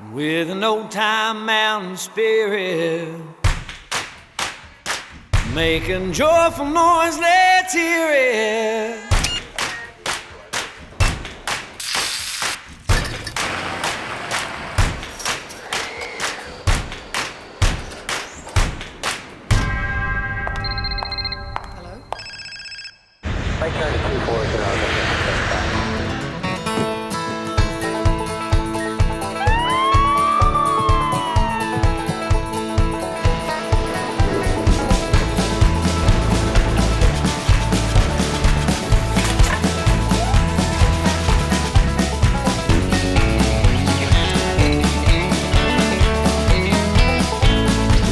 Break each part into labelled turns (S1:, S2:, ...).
S1: with an old-time mountain spirit, making joyful noise, let's hear it.
S2: Hello?
S3: Right turn to 240 and I'll get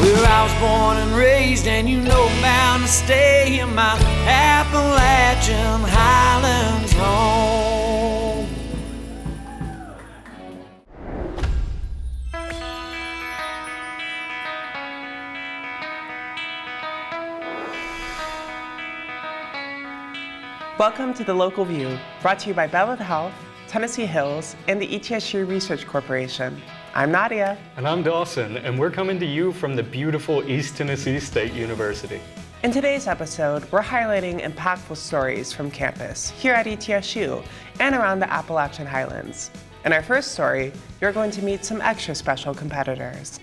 S1: Where I was born and raised, and you know bound to stay in my Appalachian Highlands home.
S4: Welcome to The Local View, brought to you by Belleville Health, Tennessee Hills, and the ETSU Research Corporation. I'm Nadia.
S5: And I'm Dawson, and we're coming to you from the beautiful East Tennessee State University.
S4: In today's episode, we're highlighting impactful stories from campus here at ETSU and around the Appalachian Highlands. In our first story, you're going to meet some extra special competitors.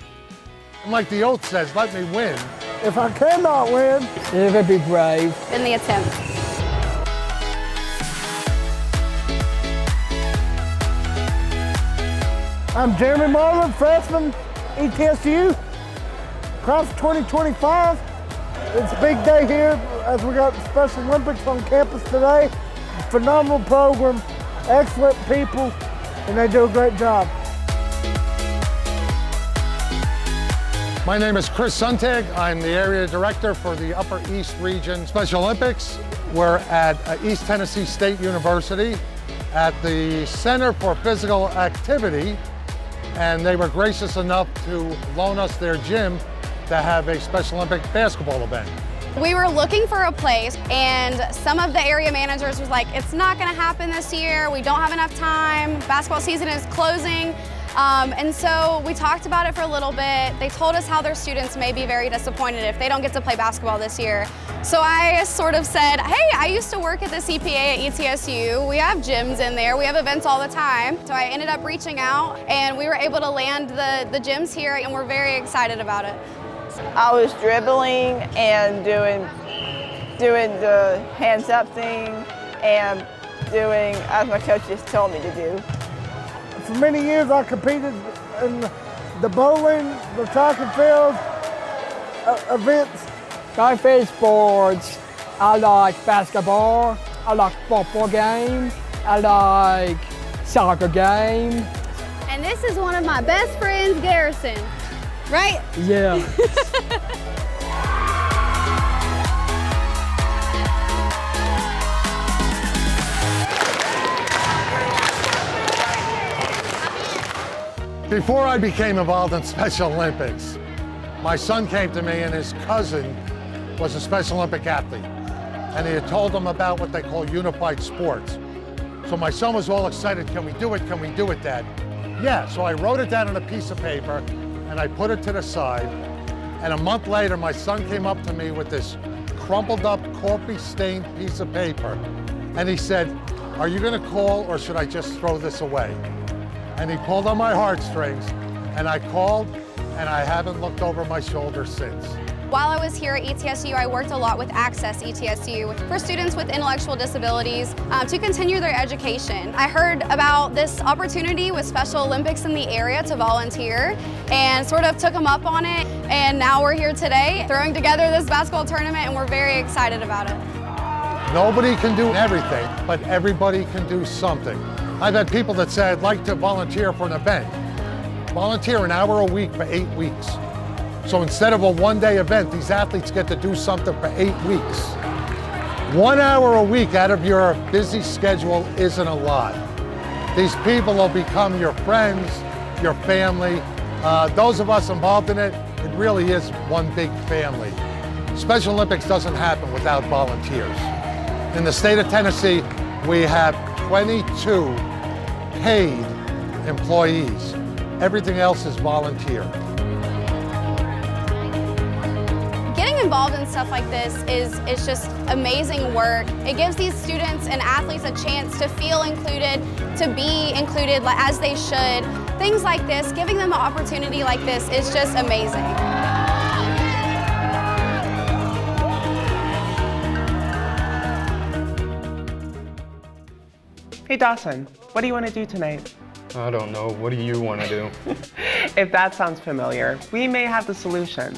S6: Like the oath says, let me win.
S7: If I cannot win, never be brave.
S8: In the attempt.
S7: I'm Jeremy Marlin, freshman, ETSU, class 2025. It's a big day here as we got the Special Olympics on campus today. Phenomenal program, excellent people, and they do a great job.
S6: My name is Chris Suntag. I'm the area director for the Upper East Region Special Olympics. We're at East Tennessee State University at the Center for Physical Activity, and they were gracious enough to loan us their gym to have a Special Olympic basketball event.
S8: We were looking for a place, and some of the area managers was like, it's not gonna happen this year, we don't have enough time, basketball season is closing. And so we talked about it for a little bit. They told us how their students may be very disappointed if they don't get to play basketball this year. So I sort of said, hey, I used to work at the CPA at ETSU. We have gyms in there. We have events all the time. So I ended up reaching out, and we were able to land the gyms here, and we're very excited about it.
S9: I was dribbling and doing the hands up thing and doing as my coaches told me to do.
S7: For many years, I competed in the bowling, the track and field events.
S10: My favorite sports, I like basketball, I like football game, I like soccer game.
S8: And this is one of my best friends, Garrison, right?
S10: Yeah.
S6: Before I became involved in Special Olympics, my son came to me and his cousin was a Special Olympic athlete. And he had told them about what they call unified sports. So my son was all excited, can we do it, Dad? Yeah, so I wrote it down on a piece of paper and I put it to the side. And a month later, my son came up to me with this crumpled up, coffee-stained piece of paper. And he said, are you gonna call or should I just throw this away? And he pulled on my heartstrings, and I called, and I haven't looked over my shoulder since.
S8: While I was here at ETSU, I worked a lot with Access ETSU for students with intellectual disabilities to continue their education. I heard about this opportunity with Special Olympics in the area to volunteer and sort of took them up on it. And now we're here today throwing together this basketball tournament, and we're very excited about it.
S6: Nobody can do everything, but everybody can do something. I've had people that say, I'd like to volunteer for an event. Volunteer an hour a week for 8 weeks. So instead of a one-day event, these athletes get to do something for 8 weeks. 1 hour a week out of your busy schedule isn't a lot. These people will become your friends, your family. Those of us involved in it, it really is one big family. Special Olympics doesn't happen without volunteers. In the state of Tennessee, we have 22 paid employees. Everything else is volunteer.
S8: Getting involved in stuff like this is just amazing work. It gives these students and athletes a chance to feel included, to be included as they should. Things like this, giving them an opportunity like this is just amazing.
S4: Hey Dawson, what do you want to do tonight?
S5: I don't know. What do you want to do?
S4: If that sounds familiar, we may have the solution.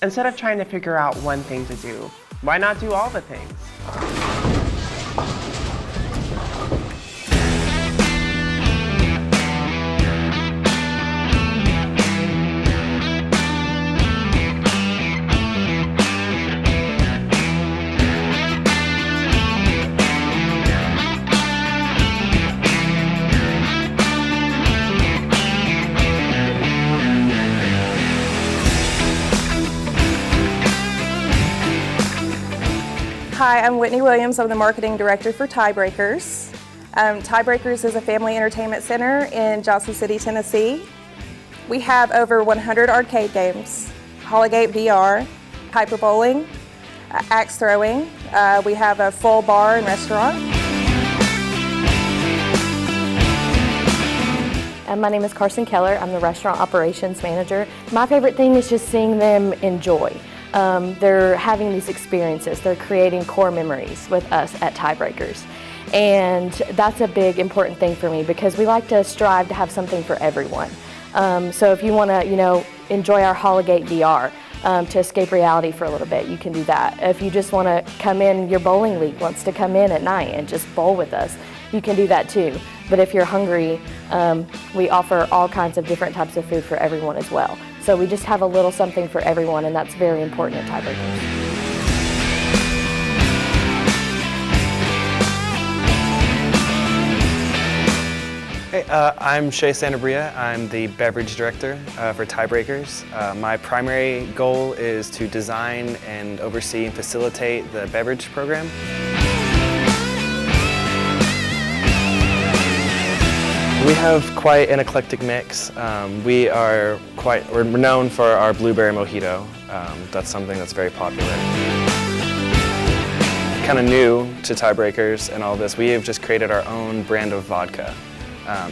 S4: Instead of trying to figure out one thing to do, why not do all the things?
S2: Hi, I'm Whitney Williams. I'm the Marketing Director for Tiebreakers. Tiebreakers is a family entertainment center in Johnson City, Tennessee. We have over 100 arcade games, Holygate VR, hyper bowling, axe throwing. We have a full bar and restaurant.
S11: My name is Carson Keller. I'm the Restaurant Operations Manager. My favorite thing is just seeing them enjoy. They're having these experiences. They're creating core memories with us at Tiebreakers. And that's a big important thing for me because we like to strive to have something for everyone. So if you want to, enjoy our Holygate VR to escape reality for a little bit, you can do that. If you just want to come in, your bowling league wants to come in at night and just bowl with us, you can do that too. But if you're hungry, we offer all kinds of different types of food for everyone as well. So we just have a little something for everyone, and that's very important at Tiebreakers.
S12: Hey, I'm Shay Santabria. I'm the beverage director for Tiebreakers. My primary goal is to design and oversee and facilitate the beverage program. We have quite an eclectic mix. We're known for our blueberry mojito. That's something that's very popular. Kind of new to Tiebreakers and all this, we have just created our own brand of vodka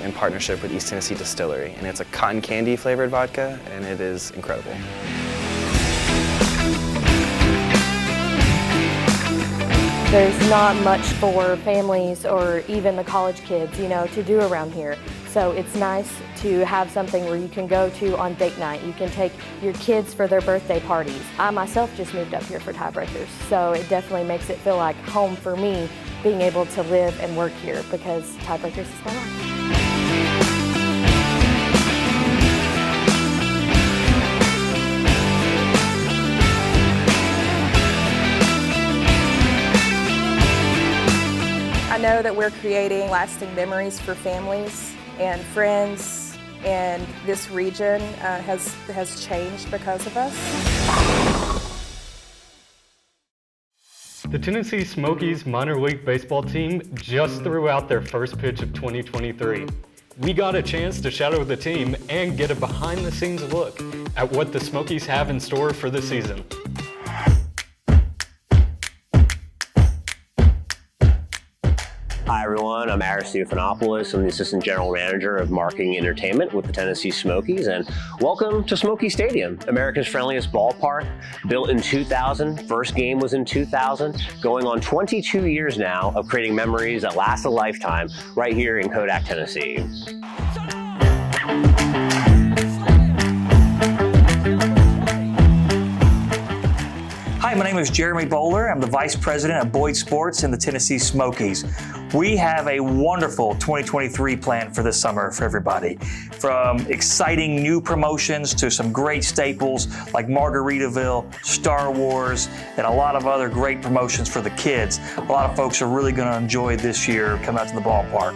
S12: in partnership with East Tennessee Distillery. And it's a cotton candy flavored vodka, and it is incredible.
S11: There's not much for families or even the college kids, to do around here. So it's nice to have something where you can go to on date night. You can take your kids for their birthday parties. I myself just moved up here for Tiebreakers, so it definitely makes it feel like home for me being able to live and work here because Tiebreakers is my life.
S2: I know that we're creating lasting memories for families and friends, and this region has changed because of us.
S5: The Tennessee Smokies minor league baseball team just threw out their first pitch of 2023. We got a chance to shadow the team and get a behind-the-scenes look at what the Smokies have in store for the season.
S3: Hi everyone, I'm Aris Theophanopoulos. I'm the Assistant General Manager of Marketing and Entertainment with the Tennessee Smokies, and welcome to Smoky Stadium, America's friendliest ballpark. Built in 2000, first game was in 2000, going on 22 years now of creating memories that last a lifetime right here in Kodak, Tennessee.
S13: Hi, my name is Jeremy Bowler. I'm the Vice President of Boyd Sports in the Tennessee Smokies. We have a wonderful 2023 plan for this summer for everybody. From exciting new promotions to some great staples like Margaritaville, Star Wars, and a lot of other great promotions for the kids. A lot of folks are really going to enjoy this year coming out to the ballpark.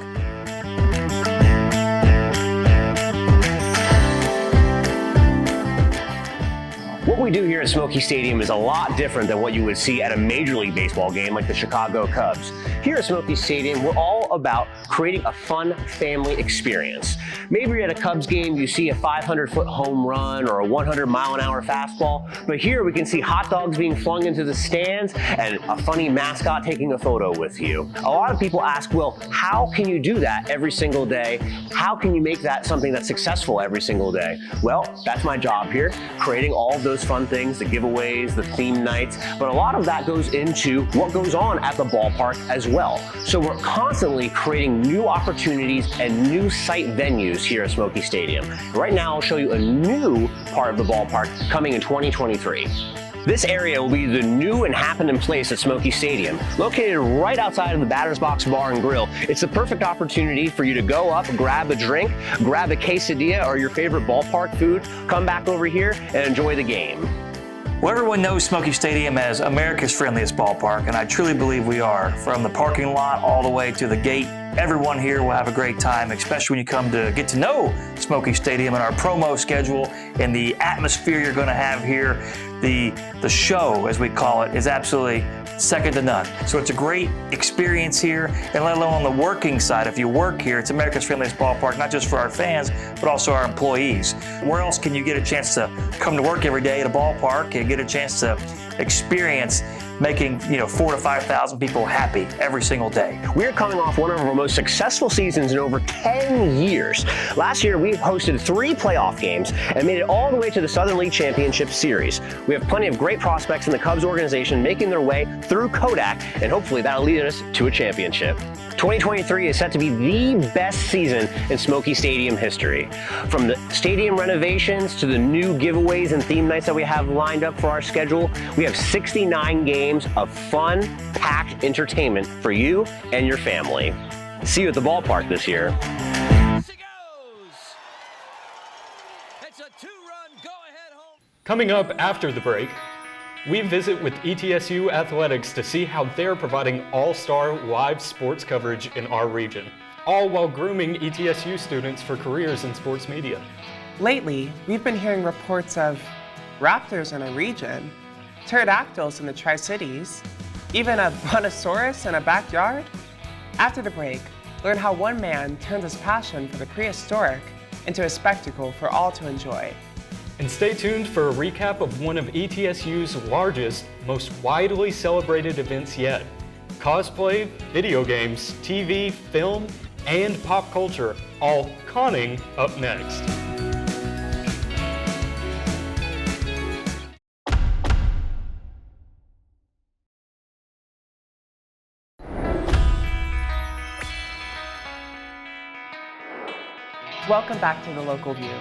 S3: What we do here at Smoky Stadium is a lot different than what you would see at a Major League Baseball game like the Chicago Cubs. Here at Smoky Stadium, we're all about creating a fun family experience. Maybe you're at a Cubs game, you see a 500-foot home run or a 100-mile-an-hour fastball, but here we can see hot dogs being flung into the stands and a funny mascot taking a photo with you. A lot of people ask, well, how can you do that every single day? How can you make that something that's successful every single day? Well, that's my job here, creating all of those fun things, the giveaways, the theme nights, but a lot of that goes into what goes on at the ballpark as well. So we're constantly creating new opportunities and new site venues here at Smoky Stadium. Right now, I'll show you a new part of the ballpark coming in 2023. This area will be the new and happening place at Smoky Stadium. Located right outside of the Batter's Box Bar and Grill, it's the perfect opportunity for you to go up, grab a drink, grab a quesadilla or your favorite ballpark food, come back over here and enjoy the game.
S13: Well, everyone knows Smoky Stadium as America's friendliest ballpark, and I truly believe we are. From the parking lot all the way to the gate, everyone here will have a great time, especially when you come to get to know Smoky Stadium and our promo schedule and the atmosphere you're going to have here. The show, as we call it, is absolutely second to none. So it's a great experience here, and let alone on the working side. If you work here, it's America's friendliest ballpark, not just for our fans, but also our employees. Where else can you get a chance to come to work every day at a ballpark and get a chance to experience making 4,000 to 5,000 people happy every single day?
S3: We're coming off one of our most successful seasons in over 10 years. Last year, we hosted 3 playoff games and made it all the way to the Southern League Championship Series. We have plenty of great prospects in the Cubs organization making their way through Kodak, and hopefully that'll lead us to a championship. 2023 is set to be the best season in Smoky Stadium history. From the stadium renovations to the new giveaways and theme nights that we have lined up for our schedule, we have 69 games of fun, packed entertainment for you and your family. See you at the ballpark this year.
S5: Coming up after the break, we visit with ETSU Athletics to see how they're providing all-star live sports coverage in our region, all while grooming ETSU students for careers in sports media.
S4: Lately, we've been hearing reports of raptors in a region, pterodactyls in the Tri-Cities, even a brontosaurus in a backyard. After the break, learn how one man turned his passion for the prehistoric into a spectacle for all to enjoy.
S5: And stay tuned for a recap of one of ETSU's largest, most widely celebrated events yet. Cosplay, video games, TV, film, and pop culture, all conning up next.
S4: Welcome back to the Local View.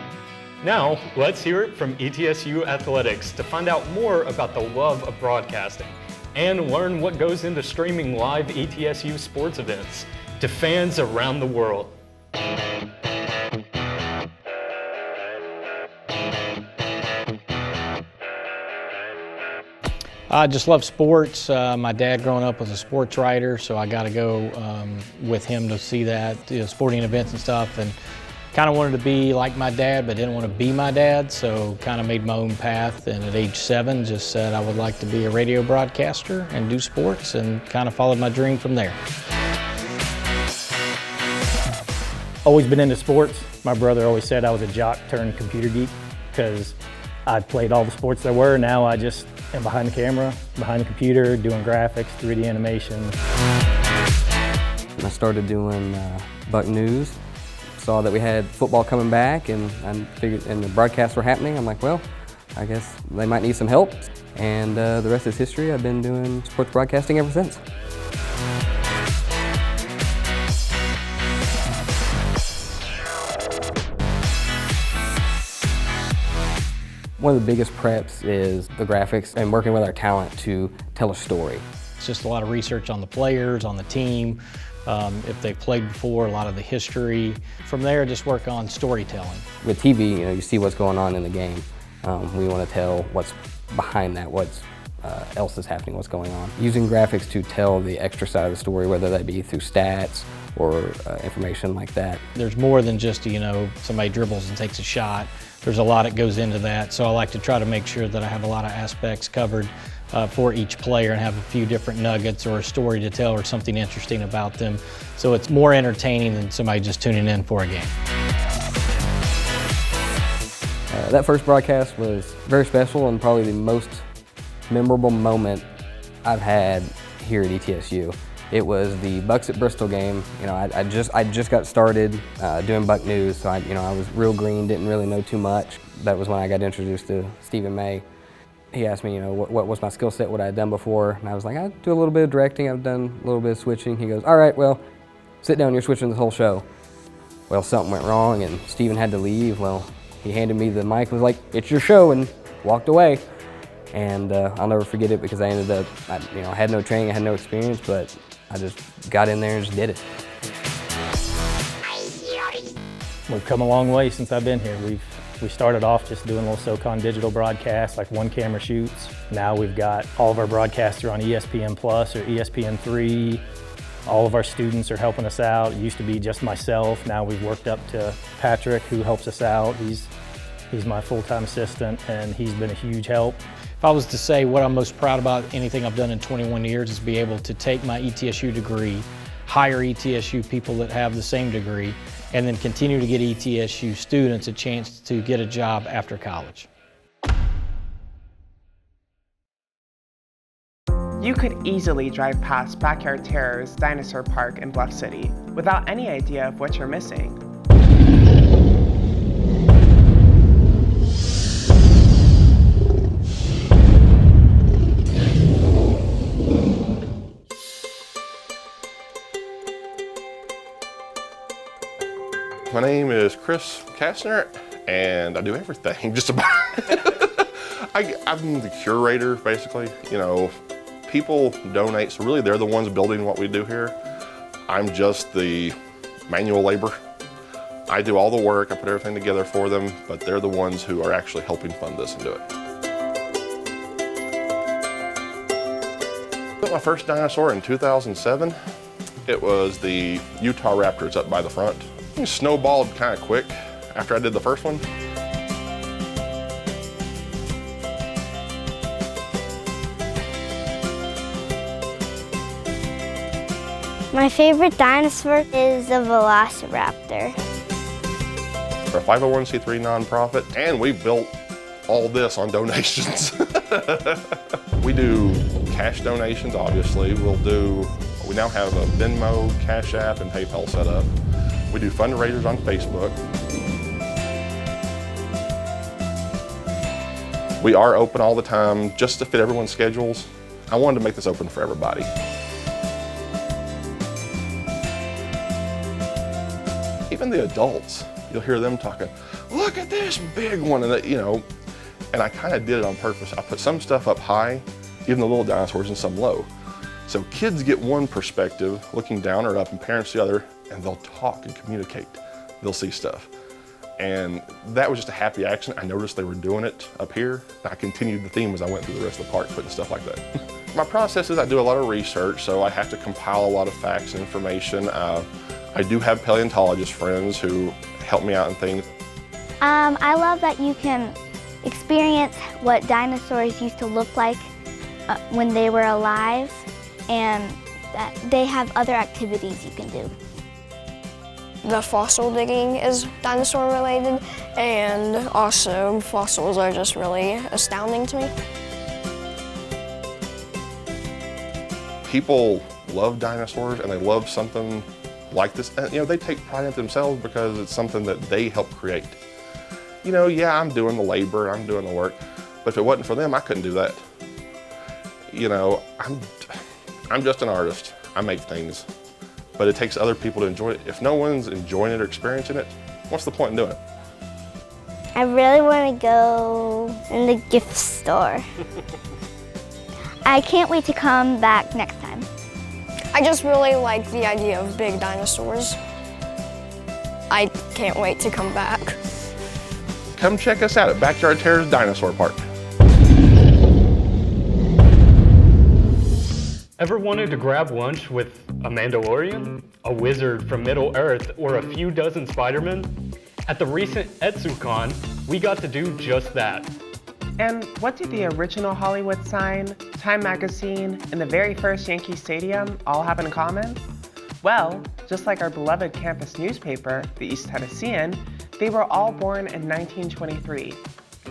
S5: Now, let's hear it from ETSU Athletics to find out more about the love of broadcasting and learn what goes into streaming live ETSU sports events to fans around the world.
S14: I just love sports. My dad growing up was a sports writer, so I got to go with him to see that, sporting events and stuff. And kind of wanted to be like my dad, but didn't want to be my dad, so kind of made my own path. And at age 7, just said I would like to be a radio broadcaster and do sports, and kind of followed my dream from there.
S15: Always been into sports. My brother always said I was a jock turned computer geek because I played all the sports there were. Now I just am behind the camera, behind the computer, doing graphics, 3D animation.
S16: I started doing Buck News. Saw that we had football coming back, and I figured, and the broadcasts were happening. I'm like, well, I guess they might need some help. And the rest is history. I've been doing sports broadcasting ever since. One of the biggest preps is the graphics and working with our talent to tell a story.
S14: It's just a lot of research on the players, on the team, if they've played before, a lot of the history. From there, just work on storytelling.
S16: With TV, you see what's going on in the game. We want to tell what's behind that, what's else is happening, what's going on. Using graphics to tell the extra side of the story, whether that be through stats or information like that.
S14: There's more than just, somebody dribbles and takes a shot. There's a lot that goes into that, so I like to try to make sure that I have a lot of aspects covered for each player and have a few different nuggets or a story to tell or something interesting about them. So it's more entertaining than somebody just tuning in for a game.
S16: That first broadcast was very special and probably the most memorable moment I've had here at ETSU. It was the Bucks at Bristol game. You know, I just got started doing Buck News, so I was real green, didn't really know too much. That was when I got introduced to Stephen May. He asked me, what was my skill set, what I had done before, and I was like, I do a little bit of directing, I've done a little bit of switching. He goes, all right, well, sit down, you're switching the whole show. Well, something went wrong and Stephen had to leave. Well, he handed me the mic and was like, it's your show, and walked away. And I'll never forget it because I ended up, I had no training, I had no experience, but I just got in there and just did it.
S15: We've come a long way since I've been here. We started off just doing little SoCon digital broadcasts, like one camera shoots. Now we've got all of our broadcasts are on ESPN Plus or ESPN3. All of our students are helping us out. It used to be just myself. Now we've worked up to Patrick, who helps us out. He's my full-time assistant, and he's been a huge help.
S14: If I was to say what I'm most proud about anything I've done in 21 years is be able to take my ETSU degree, hire ETSU people that have the same degree, and then continue to get ETSU students a chance to get a job after college.
S4: You could easily drive past Backyard Terror's Dinosaur Park in Bluff City without any idea of what you're missing.
S17: My name is Chris Kastner, and I do everything, just about. I'm the curator, basically. People donate, so really they're the ones building what we do here. I'm just the manual labor. I do all the work, I put everything together for them, but they're the ones who are actually helping fund this and do it. I built my first dinosaur in 2007. It was the Utah Raptors up by the front. It snowballed kind of quick after I did the first one.
S18: My favorite dinosaur is the Velociraptor.
S17: We're a 501c3 nonprofit, and we built all this on donations. We do cash donations, obviously. We now have a Venmo, Cash App, and PayPal set up. We do fundraisers on Facebook. We are open all the time just to fit everyone's schedules. I wanted to make this open for everybody. Even the adults, you'll hear them talking, look at this big one, and and I kind of did it on purpose. I put some stuff up high, even the little dinosaurs, and some low. So kids get one perspective, looking down or up, and parents the other, and they'll talk and communicate. They'll see stuff. And that was just a happy accident. I noticed they were doing it up here. I continued the theme as I went through the rest of the park, putting stuff like that. My process is I do a lot of research, so I have to compile a lot of facts and information. I do have paleontologist friends who help me out in things.
S18: I love that you can experience what dinosaurs used to look like when they were alive, and that they have other activities you can do.
S19: The fossil digging is dinosaur related, and also fossils are just really astounding to me.
S17: People love dinosaurs and they love something like this. And, they take pride in it themselves because it's something that they help create. Yeah, I'm doing the labor, I'm doing the work, but if it wasn't for them, I couldn't do that. I'm just an artist. I make things, but it takes other people to enjoy it. If no one's enjoying it or experiencing it, what's the point in doing it?
S18: I really want to go in the gift store. I can't wait to come back next time.
S19: I just really like the idea of big dinosaurs. I can't wait to come back.
S17: Come check us out at Backyard Terror's Dinosaur Park.
S5: Ever wanted to grab lunch with a Mandalorian, a wizard from Middle Earth, or a few dozen Spider-Men? At the recent ETSU Con, we got to do just that.
S4: And what do the original Hollywood sign, Time magazine, and the very first Yankee Stadium all have in common? Well, just like our beloved campus newspaper, the East Tennessean, they were all born in 1923.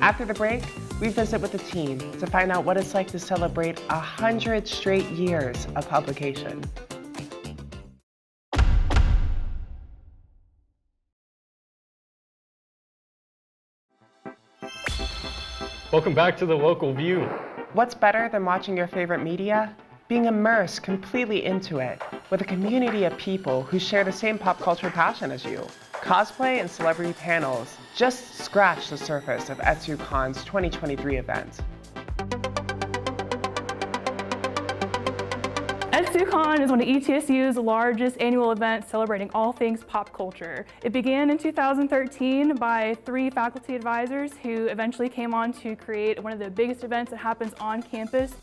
S4: After the break, we visit with the team to find out what it's like to celebrate 100 straight years of publication.
S5: Welcome back to the Local View.
S4: What's better than watching your favorite media? Being immersed completely into it with a community of people who share the same pop culture passion as you. Cosplay and celebrity panels just scratch the surface of ETSUCon's 2023 event.
S20: ETSUCon is one of ETSU's largest annual events celebrating all things pop culture. It began in 2013 by 3 faculty advisors who eventually came on to create one of the biggest events that happens on campus.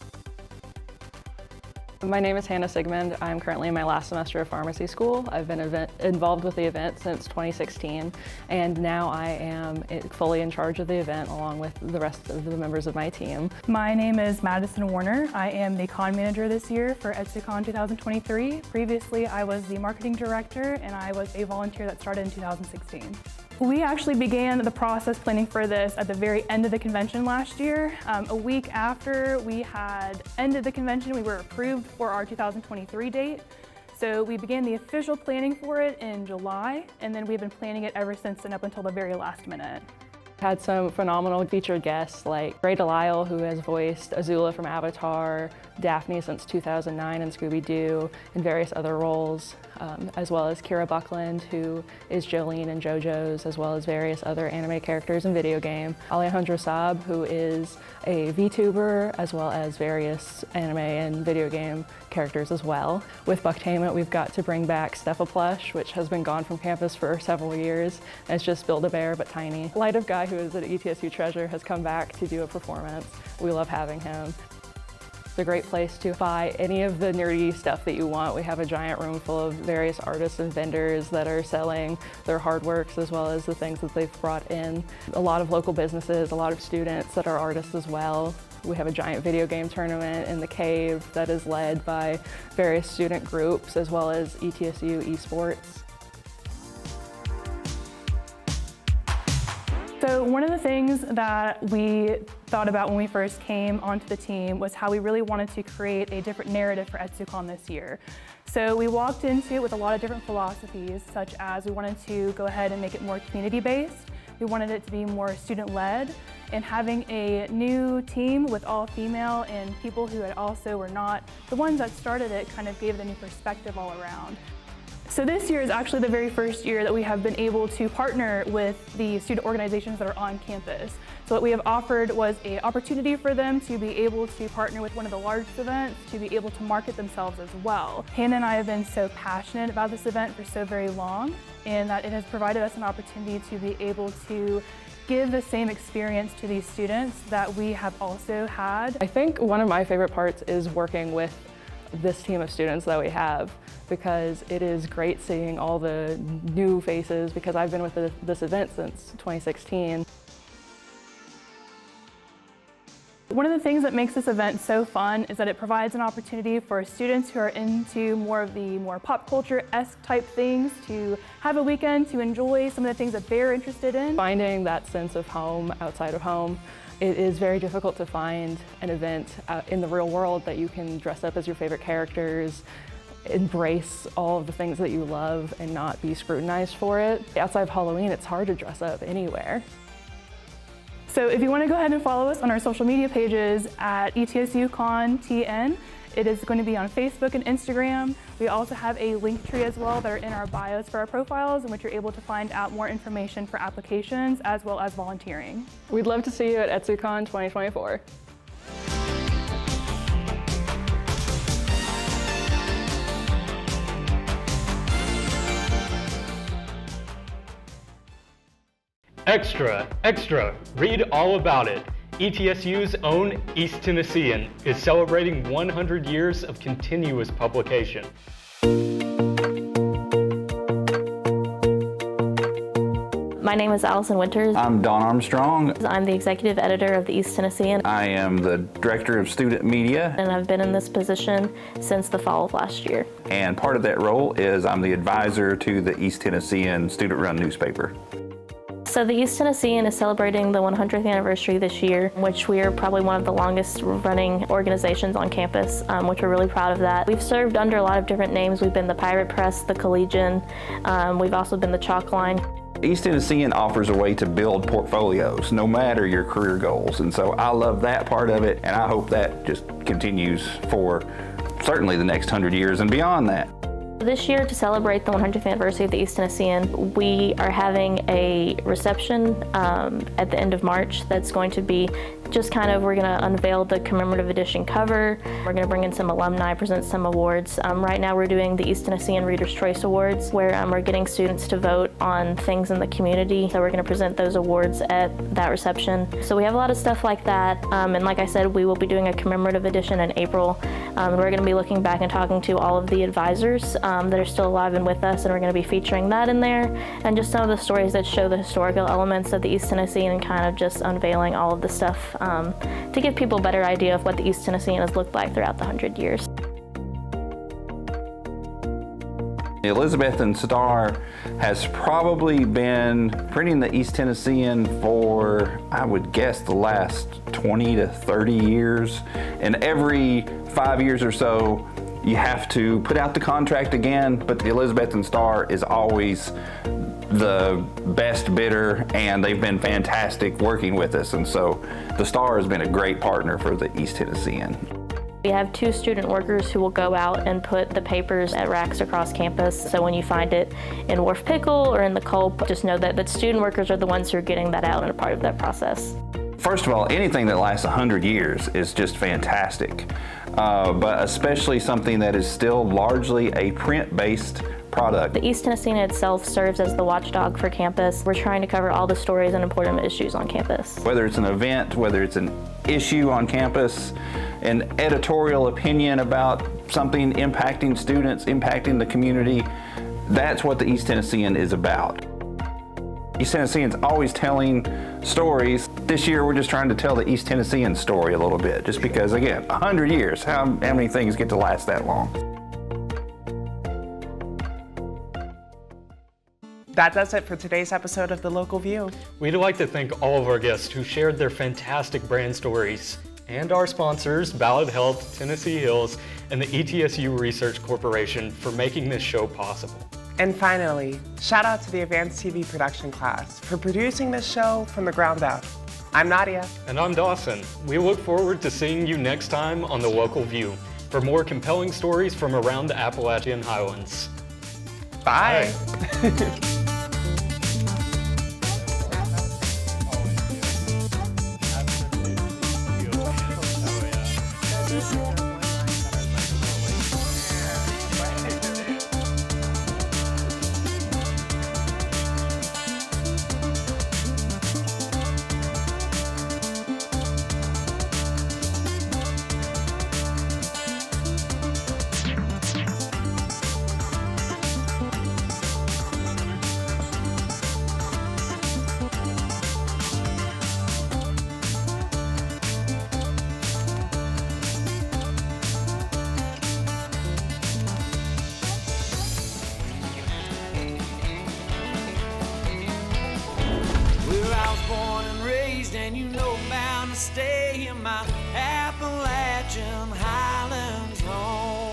S21: My name is Hannah Sigmund. I'm currently in my last semester of pharmacy school. I've been involved with the event since 2016, and now I am fully in charge of the event along with the rest of the members of my team.
S20: My name is Madison Warner. I am the con manager this year for ETSUCon 2023. Previously, I was the marketing director, and I was a volunteer that started in 2016. We actually began the process planning for this at the very end of the convention last year. A week after we had ended the convention, we were approved for our 2023 date. So we began the official planning for it in July, and then we've been planning it ever since and up until the very last minute.
S21: Had some phenomenal featured guests like Ray Delisle, who has voiced Azula from Avatar, Daphne since 2009 in Scooby-Doo, and various other roles, as well as Kira Buckland, who is Jolene in JoJo's, as well as various other anime characters in video game. Alejandro Saab, who is a VTuber, as well as various anime and video game characters as well. With Bucktainment, we've got to bring back Steffa Plush, which has been gone from campus for several years, and it's just Build-A-Bear but tiny. Light of Guy, who is an ETSU treasure, has come back to do a performance. We love having him. It's a great place to buy any of the nerdy stuff that you want. We have a giant room full of various artists and vendors that are selling their hard works as well as the things that they've brought in. A lot of local businesses, a lot of students that are artists as well. We have a giant video game tournament in the cave that is led by various student groups as well as ETSU esports.
S20: So one of the things that we thought about when we first came onto the team was how we really wanted to create a different narrative for ETSUCon this year. So we walked into it with a lot of different philosophies, such as we wanted to go ahead and make it more community-based. We wanted it to be more student-led, and having a new team with all female and people who had also were not the ones that started it kind of gave it a new perspective all around. So this year is actually the very first year that we have been able to partner with the student organizations that are on campus. So what we have offered was an opportunity for them to be able to partner with one of the largest events to be able to market themselves as well. Hannah and I have been so passionate about this event for so very long, and that it has provided us an opportunity to be able to give the same experience to these students that we have also had.
S21: I think one of my favorite parts is working with this team of students that we have, because it is great seeing all the new faces, because I've been with this event since 2016.
S20: One of the things that makes this event so fun is that it provides an opportunity for students who are into more of the pop culture-esque type things to have a weekend to enjoy some of the things that they're interested in.
S21: Finding that sense of home outside of home. It is very difficult to find an event in the real world that you can dress up as your favorite characters, embrace all of the things that you love and not be scrutinized for it. Outside of Halloween, it's hard to dress up anywhere.
S20: So if you want to go ahead and follow us on our social media pages at ETSUConTN, it is going to be on Facebook and Instagram. We also have a link tree as well that are in our bios for our profiles, in which you're able to find out more information for applications as well as volunteering.
S21: We'd love to see you at ETSUCon 2024.
S5: Extra, extra, read all about it. ETSU's own East Tennessean is celebrating 100 years of continuous publication.
S11: My name is Allison Winters.
S1: I'm Don Armstrong.
S11: I'm the executive editor of the East Tennessean.
S1: I am the director of student media.
S11: And I've been in this position since the fall of last year.
S1: And part of that role is I'm the advisor to the East Tennessean student-run newspaper.
S11: So the East Tennessean is celebrating the 100th anniversary this year, which we are probably one of the longest running organizations on campus, which we're really proud of that. We've served under a lot of different names. We've been the Pirate Press, the Collegian, we've also been the Chalk Line.
S1: East Tennessean offers a way to build portfolios, no matter your career goals. And so I love that part of it, and I hope that just continues for certainly the next 100 years and beyond that.
S11: This year, to celebrate the 100th anniversary of the East Tennessean, we are having a reception at the end of March that's going to be just kind of, we're going to unveil the commemorative edition cover. We're going to bring in some alumni, present some awards. Right now we're doing the East Tennessean Reader's Choice Awards, where we're getting students to vote on things in the community. So we're going to present those awards at that reception. So we have a lot of stuff like that. And like I said, we will be doing a commemorative edition in April. We're going to be looking back and talking to all of the advisors that are still alive and with us, and we're going to be featuring that in there, and just some of the stories that show the historical elements of the East Tennessean, and kind of just unveiling all of the stuff to give people a better idea of what the East Tennessean has looked like throughout the 100 years.
S1: The Elizabethan Star has probably been printing the East Tennessean for, I would guess, the last 20 to 30 years. And every 5 years or so, you have to put out the contract again, but the Elizabethan Star is always the best bidder, and they've been fantastic working with us. And so the Star has been a great partner for the East Tennessean.
S11: We have 2 student workers who will go out and put the papers at racks across campus. So when you find it in Wharf Pickle or in the Culp, just know that student workers are the ones who are getting that out and a part of that process.
S1: First of all, anything that lasts 100 years is just fantastic, but especially something that is still largely a print-based product.
S11: The East Tennessean itself serves as the watchdog for campus. We're trying to cover all the stories and important issues on campus.
S1: Whether it's an event, whether it's an issue on campus, an editorial opinion about something impacting students, impacting the community, that's what the East Tennessean is about. East Tennessean's always telling stories. This year we're just trying to tell the East Tennessean story a little bit, just because, again, 100 years, how many things get to last that long?
S4: That does it for today's episode of The Local View.
S5: We'd like to thank all of our guests who shared their fantastic brand stories, and our sponsors, Ballad Health, Tennessee Hills, and the ETSU Research Corporation for making this show possible.
S4: And finally, shout out to the Advanced TV production class for producing this show from the ground up. I'm Nadia.
S5: And I'm Dawson. We look forward to seeing you next time on The Local View for more compelling stories from around the Appalachian Highlands.
S4: Bye.
S22: And you know I'm bound to stay in my Appalachian Highlands home.